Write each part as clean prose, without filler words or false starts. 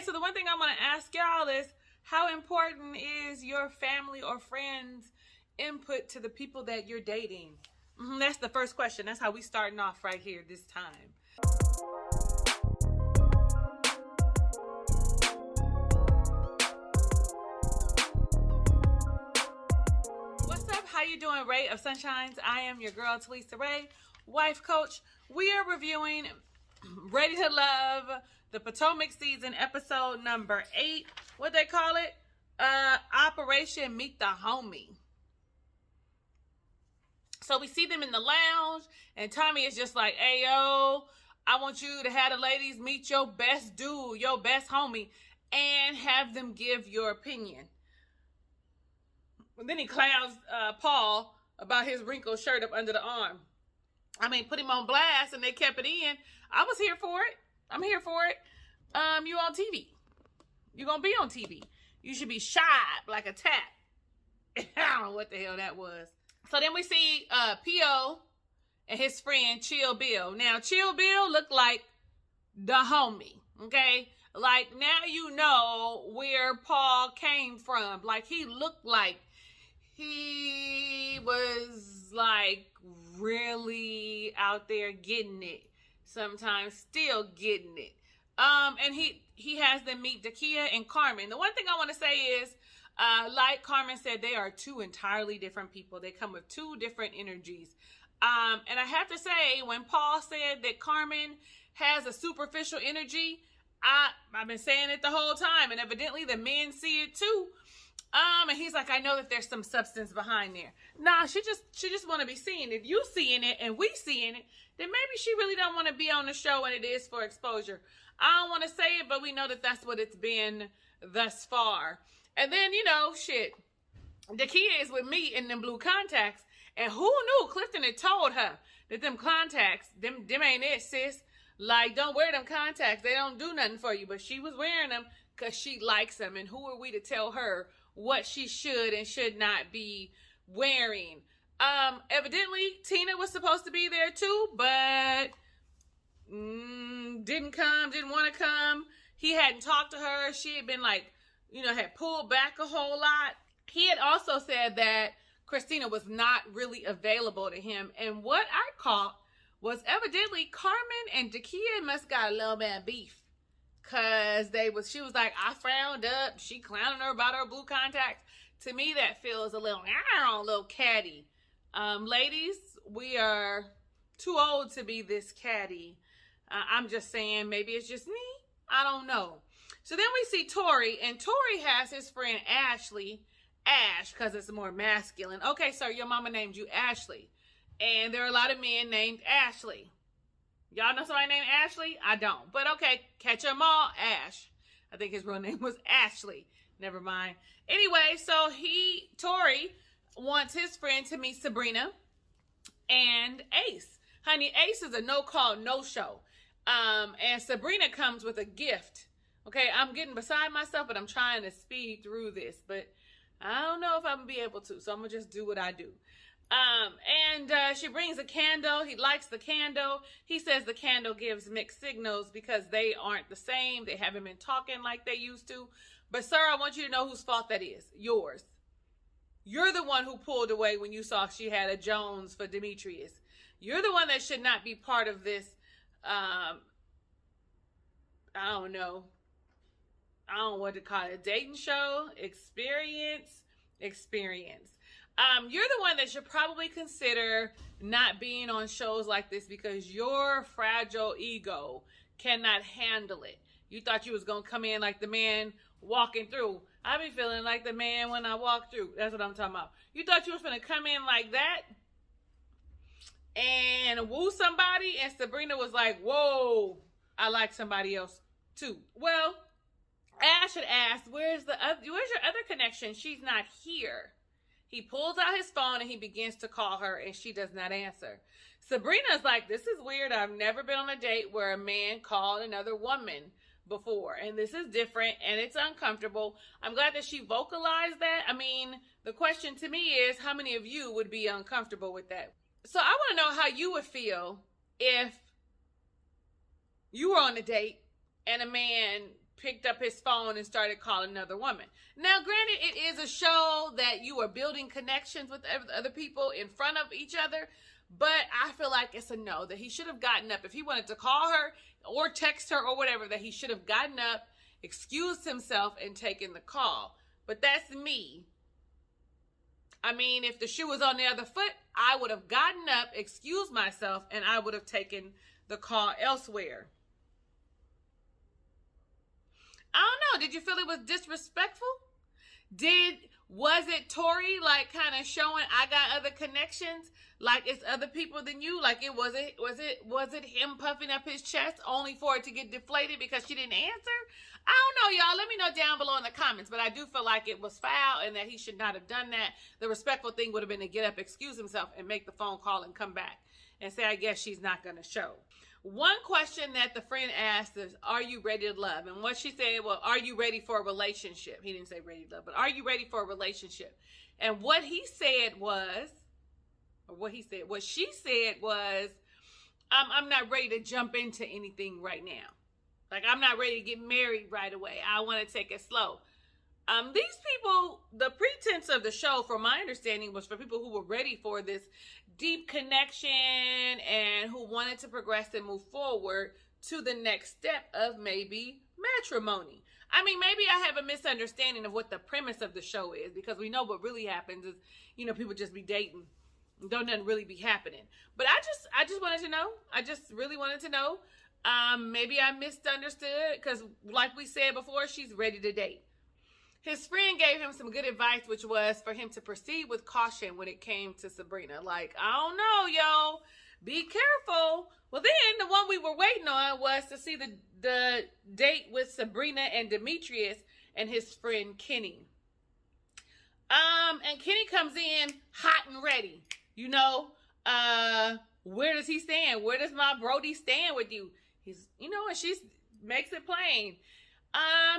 so the one thing I want to ask y'all is, how important is your family or friends' input to the people that you're dating? That's the first question. That's how we starting off right here this time. What's up? How you doing, Ray of Sunshines? I am your girl, Talisa Ray, wife coach. We are reviewing Ready to Love, the Potomac season, episode number 8. What they call it? Operation Meet the Homie. So we see them in the lounge, and Tommy is just like, hey, yo, I want you to have the ladies meet your best dude, your best homie, and have them give your opinion. And then he clowns Paul about his wrinkled shirt up under the arm. I mean, put him on blast, and they kept it in. I was here for it. I'm here for it. You on TV. You're going to be on TV. You should be shot like a tap. I don't know what the hell that was. So then we see P.O. and his friend Chill Bill. Now, Chill Bill looked like the homie, okay? Like, now you know where Paul came from. Like, he looked like he was, like, really out there getting it. Sometimes still getting it. And he has them meet Dakia and Carmen. The one thing I want to say is, like Carmen said, they are two entirely different people. They come with two different energies. And I have to say, when Paul said that Carmen has a superficial energy, I've been saying it the whole time, and evidently the men see it too. And he's like, I know that there's some substance behind there. Nah, she just want to be seen. If you seeing it and we seeing it, then maybe she really don't want to be on the show, and it is for exposure. I don't want to say it, but we know that that's what it's been thus far. And then, you know, shit, Dakia is with me in them blue contacts, and who knew? Clifton had told her that them contacts, them ain't it, sis. Like, don't wear them contacts. They don't do nothing for you. But she was wearing them because she likes them, and who are we to tell her what she should and should not be wearing? Evidently, Tina was supposed to be there too, but didn't want to come. He hadn't talked to her. She had been like, you know, had pulled back a whole lot. He had also said that Christina was not really available to him. And what I caught was evidently Carmen and Dakia must got a little bit of beef. Cause she was like, I frowned up. She clowning her about her blue contacts. To me, that feels a little catty. Ladies, we are too old to be this catty. I'm just saying, maybe it's just me. I don't know. So then we see Tori, and Tori has his friend Ashley. Ash, because it's more masculine. Okay, sir, your mama named you Ashley. And there are a lot of men named Ashley. Y'all know somebody named Ashley? I don't. But okay, catch 'em all, Ash. I think his real name was Ashley. Never mind. Anyway, so Tori wants his friend to meet Sabrina and Ace. Honey, Ace is a no-call, no-show. And Sabrina comes with a gift. Okay, I'm getting beside myself, but I'm trying to speed through this. But I don't know if I'm going to be able to, so I'm going to just do what I do. And she brings a candle. He likes the candle. He says the candle gives mixed signals because they aren't the same. They haven't been talking like they used to. But, sir, I want you to know whose fault that is. Yours. You're the one who pulled away when you saw she had a Jones for Demetrius. You're the one that should not be part of this, I don't know what to call it, dating show, experience. You're the one that should probably consider not being on shows like this because your fragile ego cannot handle it. You thought you was going to come in like the man walking through. I be feeling like the man when I walk through. That's what I'm talking about. You thought you was going to come in like that and woo somebody, and Sabrina was like, whoa, I like somebody else too. Well, Ash had asked, where's your other connection? She's not here. He pulls out his phone and he begins to call her, and she does not answer. Sabrina's like, this is weird. I've never been on a date where a man called another woman before, and this is different and it's uncomfortable. I'm glad that she vocalized that. I mean, the question to me is, how many of you would be uncomfortable with that? So I want to know how you would feel if you were on a date and a man picked up his phone and started calling another woman. Now, granted, it is a show that you are building connections with other people in front of each other, but I feel like it's a no, that he should have gotten up. If he wanted to call her or text her or whatever, that he should have gotten up, excused himself, and taken the call. But that's me. I mean, if the shoe was on the other foot, I would have gotten up, excused myself, and I would have taken the call elsewhere. I don't know. Did you feel it was disrespectful? Was it Tori like kind of showing I got other connections, like it's other people than you? Like was it him puffing up his chest only for it to get deflated because she didn't answer? I don't know, y'all. Let me know down below in the comments. But I do feel like it was foul and that he should not have done that. The respectful thing would have been to get up, excuse himself, and make the phone call and come back and say, I guess she's not going to show. One question that the friend asked is, are you ready to love? And what she said, well, are you ready for a relationship? He didn't say ready to love, but are you ready for a relationship? And what she said was, I'm not ready to jump into anything right now. Like, I'm not ready to get married right away. I want to take it slow. These people, the pretense of the show, from my understanding, was for people who were ready for this deep connection and who wanted to progress and move forward to the next step of maybe matrimony. I mean, maybe I have a misunderstanding of what the premise of the show is, because we know what really happens is, you know, people just be dating. Don't nothing really be happening. But I just wanted to know. I just really wanted to know. Maybe I misunderstood, because like we said before, she's ready to date. His friend gave him some good advice, which was for him to proceed with caution when it came to Sabrina. Like, I don't know, yo. Be careful. Well, then the one we were waiting on was to see the date with Sabrina and Demetrius and his friend Kenny. And Kenny comes in hot and ready. You know, where does he stand? Where does my Brody stand with you? He's, you know, and she makes it plain.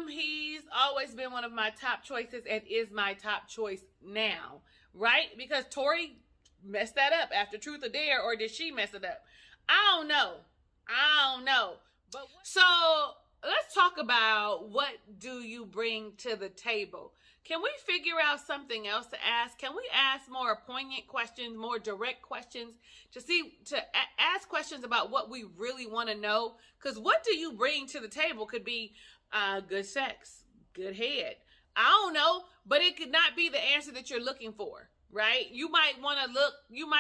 He's always been one of my top choices and is my top choice now, right? Because Tori messed that up after Truth or Dare, or did she mess it up? I don't know. But so let's talk about, what do you bring to the table? Can we figure out something else to ask? Can we ask more poignant questions, more direct questions, to ask questions about what we really want to know? Because what do you bring to the table could be good sex, good head. I don't know, but it could not be the answer that you're looking for, right? You might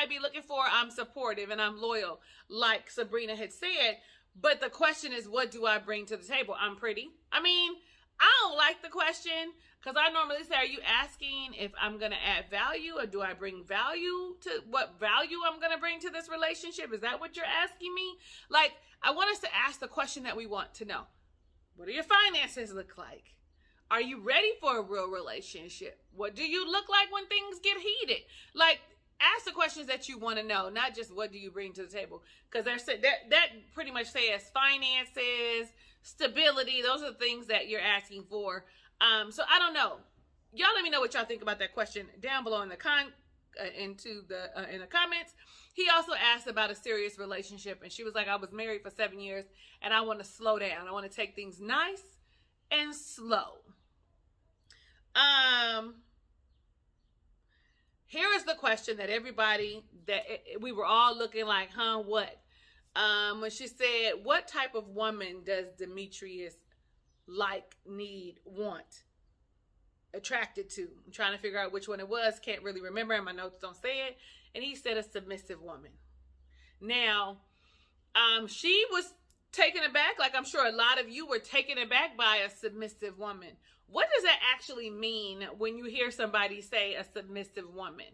be looking for, I'm supportive and I'm loyal, like Sabrina had said. But the question is, what do I bring to the table? I'm pretty. I mean, I don't like the question, because I normally say, are you asking if I'm going to add value, or do I bring value to what value I'm going to bring to this relationship? Is that what you're asking me? Like, I want us to ask the question that we want to know. What do your finances look like? Are you ready for a real relationship? What do you look like when things get heated? Like, ask the questions that you want to know, not just what do you bring to the table. Because that pretty much says finances, stability. Those are the things that you're asking for. So I don't know. Y'all let me know what y'all think about that question down below in the comments. He also asked about a serious relationship, and she was like, I was married for 7 years and I want to slow down. I want to take things nice and slow. Here is the question that we were all looking like, what? When she said, what type of woman does Demetrius like, need, want, attracted to? I'm trying to figure out which one it was. Can't really remember, and my notes don't say it. And he said a submissive woman. Now, she was taken aback, like I'm sure a lot of you were taken aback by a submissive woman. What does that actually mean when you hear somebody say a submissive woman,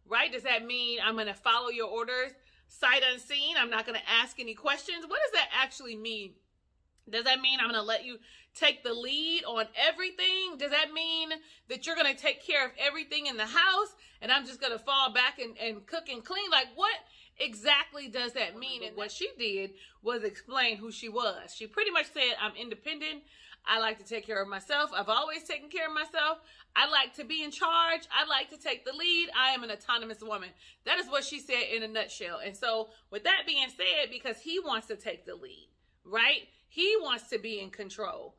right? Does that mean I'm going to follow your orders sight unseen? I'm not going to ask any questions? What does that actually mean? Does that mean I'm going to let you take the lead on everything? Does that mean that you're going to take care of everything in the house and I'm just going to fall back and cook and clean? Like, what exactly does that mean? And what she did was explain who she was. She pretty much said, I'm independent. I like to take care of myself. I've always taken care of myself. I like to be in charge. I like to take the lead. I am an autonomous woman. That is what she said in a nutshell. And so with that being said, because he wants to take the lead, right? He wants to be in control.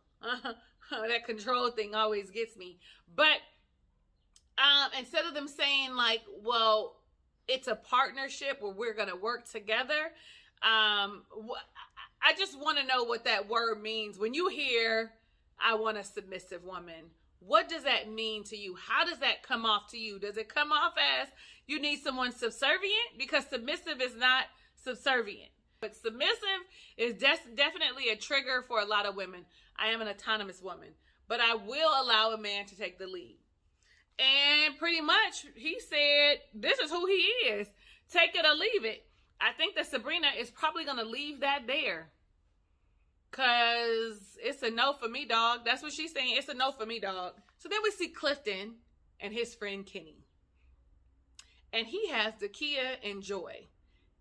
That control thing always gets me. But instead of them saying like, well, it's a partnership where we're going to work together, I just want to know what that word means. When you hear, I want a submissive woman, what does that mean to you? How does that come off to you? Does it come off as you need someone subservient? Because submissive is not subservient. But submissive is definitely a trigger for a lot of women. I am an autonomous woman, but I will allow a man to take the lead. And pretty much he said, this is who he is. Take it or leave it. I think that Sabrina is probably going to leave that there. Because it's a no for me, dog. That's what she's saying. It's a no for me, dog. So then we see Clifton and his friend Kenny. And he has Dakia and Joy.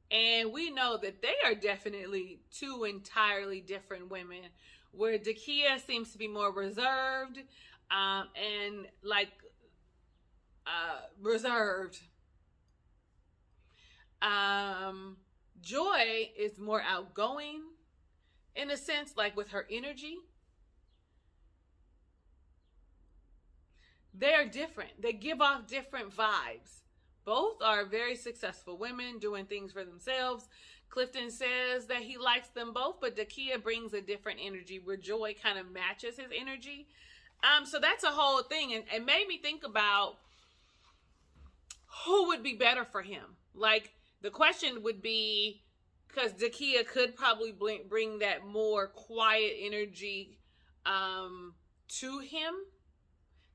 And we know that they are definitely two entirely different women. Where Dakia seems to be more reserved. And like reserved. Joy is more outgoing. In a sense, like with her energy. They're different. They give off different vibes. Both are very successful women doing things for themselves. Clifton says that he likes them both, but Dakia brings a different energy where Joy kind of matches his energy. So that's a whole thing. And it made me think about who would be better for him. Like the question would be, because Dakia could probably bring that more quiet energy to him.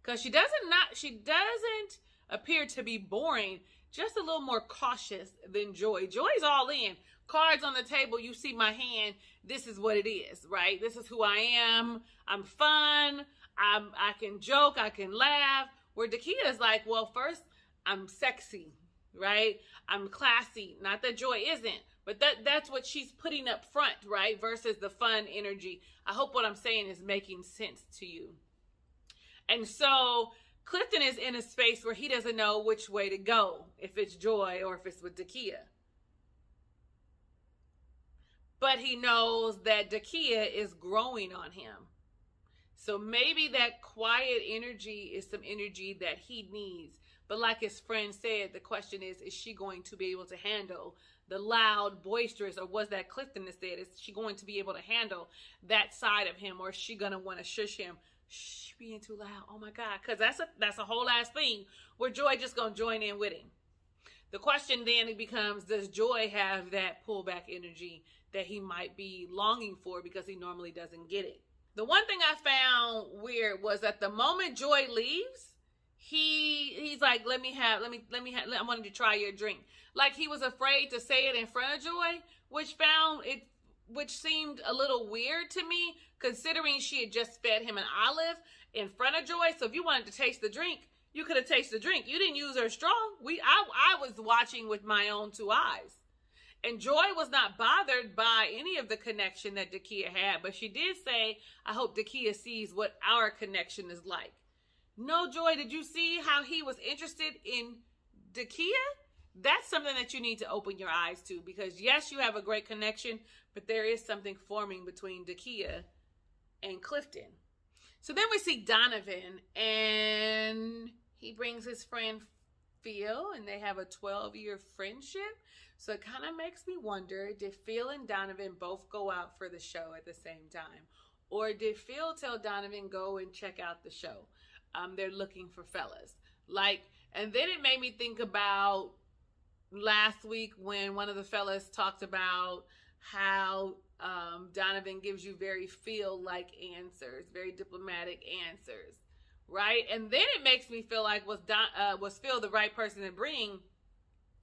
Because she doesn't appear to be boring, just a little more cautious than Joy. Joy's all in. Cards on the table, you see my hand, this is what it is, right? This is who I am. I'm fun. I can joke, I can laugh. Where Dakia is like, well, first, I'm sexy, right? I'm classy. Not that Joy isn't. But that's what she's putting up front, right? Versus the fun energy. I hope what I'm saying is making sense to you. And so Clifton is in a space where he doesn't know which way to go. If it's Joy or if it's with Dakia. But he knows that Dakia is growing on him. So maybe that quiet energy is some energy that he needs. But like his friend said, the question is she going to be able to handle the loud, boisterous, or was that Clifton that said, is she going to be able to handle that side of him, or is she going to want to shush him? Shh, being too loud. Oh my God. Because that's a whole ass thing where Joy just going to join in with him. The question then it becomes, does Joy have that pullback energy that he might be longing for because he normally doesn't get it? The one thing I found weird was that the moment Joy leaves, he's like, let me have, I wanted to try your drink. Like he was afraid to say it in front of Joy, which seemed a little weird to me, considering she had just fed him an olive in front of Joy. So if you wanted to taste the drink, you could have tasted the drink. You didn't use her straw. I was watching with my own two eyes. And Joy was not bothered by any of the connection that Dakia had, but she did say, I hope Dakia sees what our connection is like. No, Joy, did you see how he was interested in Dakia? That's something that you need to open your eyes to, because yes, you have a great connection, but there is something forming between Dakia and Clifton. So then we see Donovan, and he brings his friend Phil, and they have a 12-year friendship. So it kind of makes me wonder, did Phil and Donovan both go out for the show at the same time? Or did Phil tell Donovan, go and check out the show? They're looking for fellas. And then it made me think about last week when one of the fellas talked about how Donovan gives you very Phil-like answers, very diplomatic answers, right? And then it makes me feel like, was Phil the right person to bring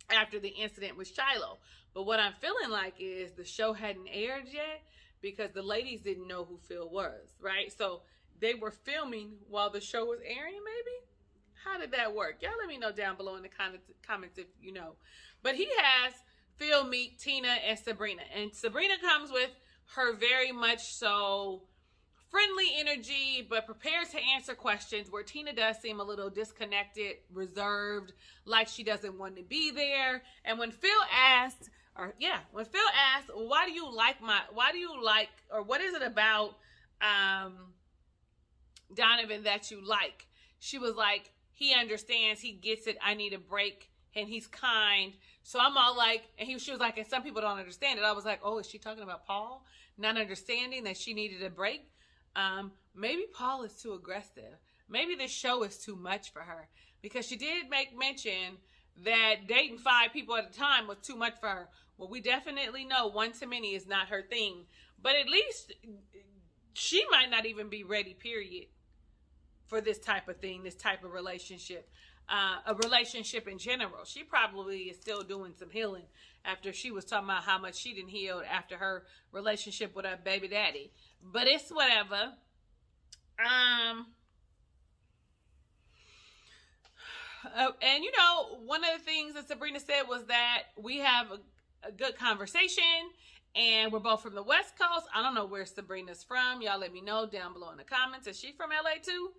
after the incident with Shiloh? But what I'm feeling like is the show hadn't aired yet because the ladies didn't know who Phil was, right? So they were filming while the show was airing, maybe? How did that work? Y'all let me know down below in the comments if you know. But he has Phil meet Tina and Sabrina. And Sabrina comes with her very much so friendly energy, but prepares to answer questions, where Tina does seem a little disconnected, reserved, like she doesn't want to be there. And when Phil asked, why do you like, or what is it about Donovan that you like. She was like, he understands, he gets it, I need a break, and he's kind. So I'm all like, and she was like, and some people don't understand it. I was like, oh, is she talking about Paul? Not understanding that she needed a break? Maybe Paul is too aggressive. Maybe this show is too much for her. Because she did make mention that dating 5 people at a time was too much for her. Well, we definitely know one to many is not her thing. But at least she might not even be ready, period, for this type of thing, this type of relationship. A relationship in general. She probably is still doing some healing after she was talking about how much she didn't heal after her relationship with her baby daddy. But it's whatever. And you know, one of the things that Sabrina said was that we have a good conversation, and we're both from the West Coast. I don't know where Sabrina's from. Y'all let me know down below in the comments. Is she from LA too?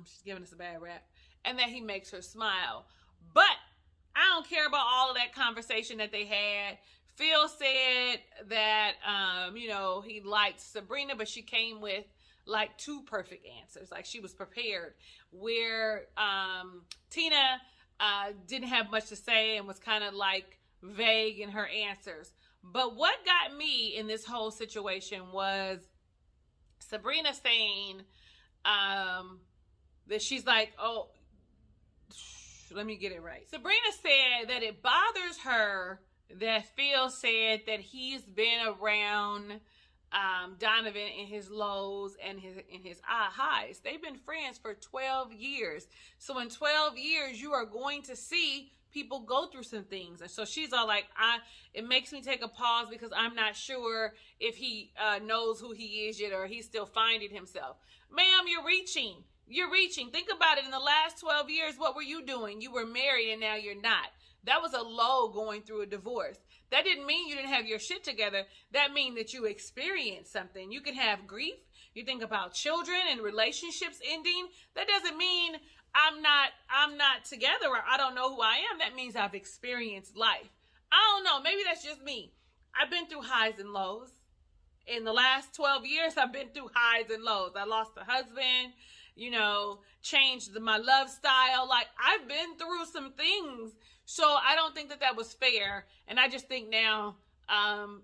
She's giving us a bad rap. And that he makes her smile. But I don't care about all of that conversation that they had. Phil said that, you know, he liked Sabrina, but she came with like 2 perfect answers. Like she was prepared. Where Tina didn't have much to say and was kind of like vague in her answers. But what got me in this whole situation was Sabrina saying that she's like, oh, let me get it right. Sabrina said that it bothers her that Phil said that he's been around Donovan in his lows and in his highs. They've been friends for 12 years. So in 12 years, you are going to see people go through some things. And so she's all like, it makes me take a pause because I'm not sure if he knows who he is yet or he's still finding himself. Ma'am, you're reaching. You're reaching. Think about it. In the last 12 years, what were you doing? You were married and now you're not. That was a low going through a divorce. That didn't mean you didn't have your shit together. That means that you experienced something. You can have grief. You think about children and relationships ending. That doesn't mean I'm not together or I don't know who I am. That means I've experienced life. I don't know. Maybe that's just me. I've been through highs and lows. In the last 12 years, I've been through highs and lows. I lost a husband, you know, changed my love style. Like, I've been through some things. So I don't think that was fair. And I just think now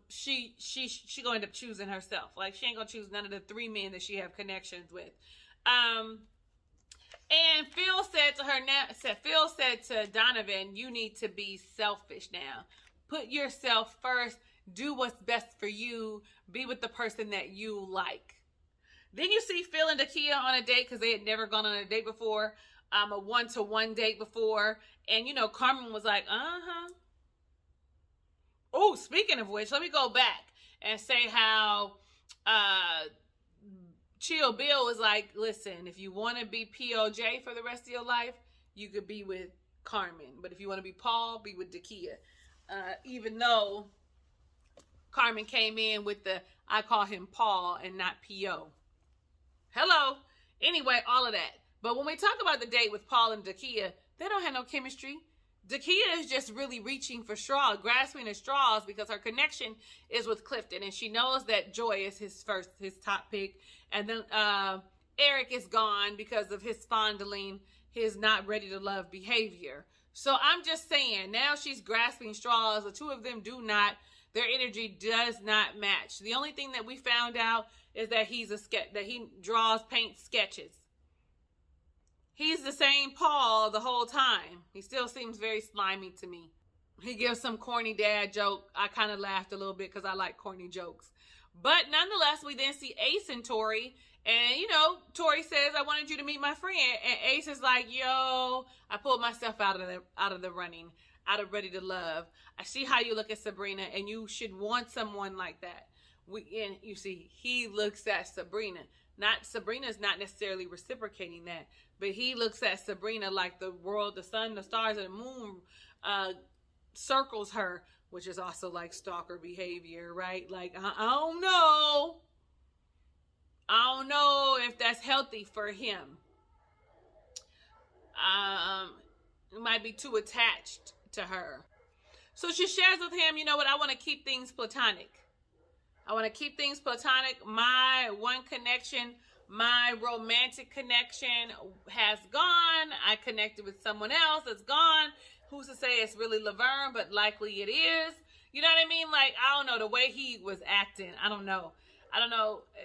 she going to end up choosing herself. Like, she ain't going to choose none of the 3 men that she have connections with. And Phil said to Donovan, you need to be selfish now. Put yourself first. Do what's best for you. Be with the person that you like. Then you see Phil and Dakia on a date because they had never gone on a date before. A 1-to-1 date before. And, you know, Carmen was like, Oh, speaking of which, let me go back and say how Chill Bill was like, listen, if you want to be POJ for the rest of your life, you could be with Carmen. But if you want to be Paul, be with Dakia. Even though Carmen came in with I call him Paul and not P.O. Hello. Anyway, all of that. But when we talk about the date with Paul and Dakia, they don't have no chemistry. Dakia is just really reaching for straws, grasping at straws because her connection is with Clifton. And she knows that Joy is his top pick. And then Eric is gone because of his fondling, his not ready to love behavior. So I'm just saying, now she's grasping straws. The 2 of them their energy does not match. The only thing that we found out is that that he paints sketches. He's the same Paul the whole time. He still seems very slimy to me. He gives some corny dad joke. I kind of laughed a little bit because I like corny jokes. But nonetheless, we then see Ace and Tori. And, you know, Tori says, I wanted you to meet my friend. And Ace is like, yo, I pulled myself out of the running, out of Ready to Love. I see how you look at Sabrina, and you should want someone like that. And you see, he looks at Sabrina. Sabrina's not necessarily reciprocating that, but he looks at Sabrina like the world, the sun, the stars, and the moon circles her, which is also like stalker behavior, right? Like, I don't know if that's healthy for him. It might be too attached to her. So she shares with him, you know what, I want to keep things platonic. My one connection My romantic connection has gone. I connected with someone else. It's gone. Who's to say it's really Laverne, but likely it is. You know what I mean? Like, I don't know, the way he was acting. I don't know.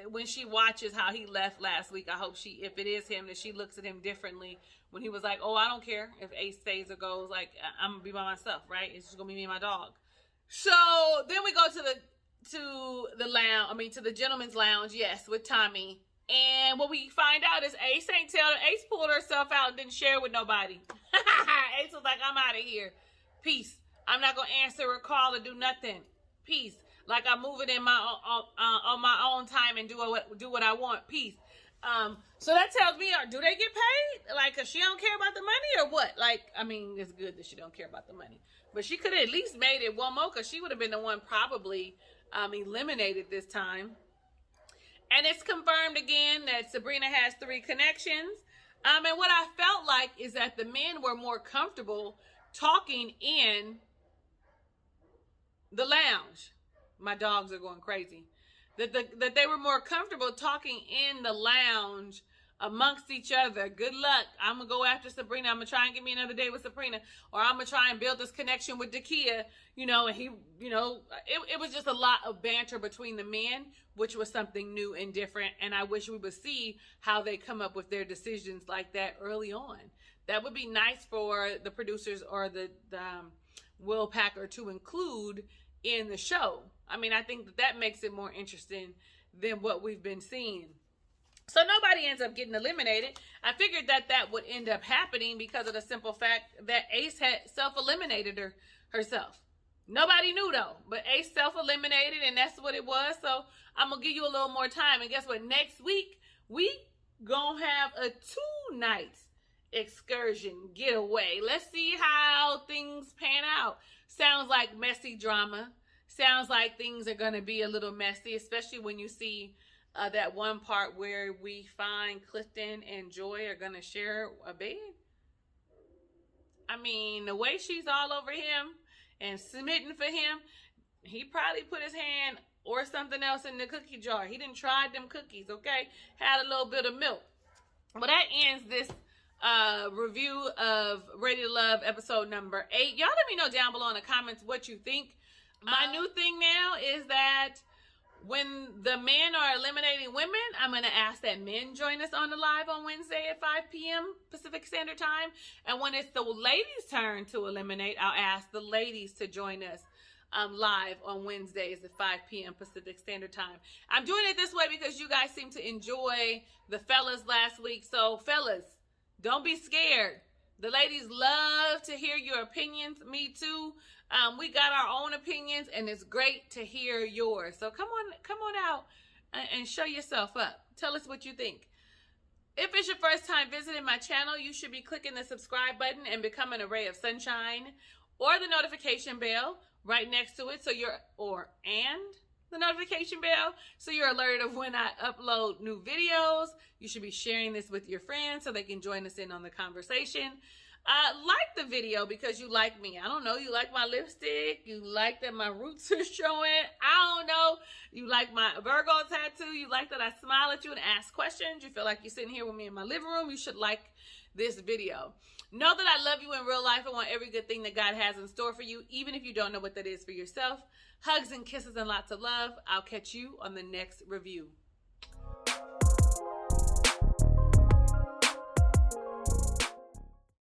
When she watches how he left last week, I hope if it is him, that she looks at him differently when he was like, oh, I don't care if Ace stays or goes. Like, I'm going to be by myself, right? It's just going to be me and my dog. So then we go to the gentleman's lounge, yes, with Tommy. And what we find out is Ace pulled herself out and didn't share with nobody. Ace was like, I'm out of here. Peace. I'm not going to answer a call or do nothing. Peace. Like, I'm moving in on my own time and do what I want. Peace. So that tells me, do they get paid? Like, cause she don't care about the money or what? Like, I mean, it's good that she don't care about the money, but she could have at least made it one more, cause she would have been the one probably eliminated this time. And it's confirmed again that Sabrina has 3 connections. And what I felt like is that the men were more comfortable talking in the lounge. My dogs are going crazy. That they were more comfortable talking in the lounge amongst each other. Good luck. I'm going to go after Sabrina. I'm going to try and get me another date with Sabrina. Or I'm going to try and build this connection with Dakia. And he, it was just a lot of banter between the men, which was something new and different. And I wish we would see how they come up with their decisions like that early on. That would be nice for the producers or the Will Packer to include in the show. I mean, I think that makes it more interesting than what we've been seeing. So nobody ends up getting eliminated. I figured that would end up happening because of the simple fact that Ace had self-eliminated herself. Nobody knew though, but Ace self-eliminated, and that's what it was. So I'm going to give you a little more time. And guess what? Next week, we going to have a 2-night excursion getaway. Let's see how things pan out. Sounds like messy drama. Sounds like things are going to be a little messy, especially when you see that one part where we find Clifton and Joy are going to share a bed. I mean, the way she's all over him and smitten for him, he probably put his hand or something else in the cookie jar. He didn't try them cookies, okay? Had a little bit of milk. Well, that ends this review of Ready to Love episode number 8. Y'all let me know down below in the comments what you think. My new thing now is that when the men are eliminating women, I'm going to ask that men join us on the live on Wednesday at 5 p.m. Pacific Standard Time. And when it's the ladies' turn to eliminate, I'll ask the ladies to join us live on Wednesdays at 5 p.m. Pacific Standard Time. I'm doing it this way because you guys seem to enjoy the fellas last week. So, fellas, don't be scared. The ladies love to hear your opinions. Me too. We got our own opinions, and it's great to hear yours. So come on out and show yourself up. Tell us what you think. If it's your first time visiting my channel, you should be clicking the subscribe button and becoming a ray of sunshine, or the notification bell right next to it, the notification bell, so you're alerted of when I upload new videos. You should be sharing this with your friends so they can join us in on the conversation. Like the video because you like me. I don't know. You like my lipstick. You like that my roots are showing. I don't know. You like my Virgo tattoo. You like that I smile at you and ask questions. You feel like you're sitting here with me in my living room. You should like this video. Know that I love you in real life. I want every good thing that God has in store for you, even if you don't know what that is for yourself. Hugs and kisses and lots of love. I'll catch you on the next review.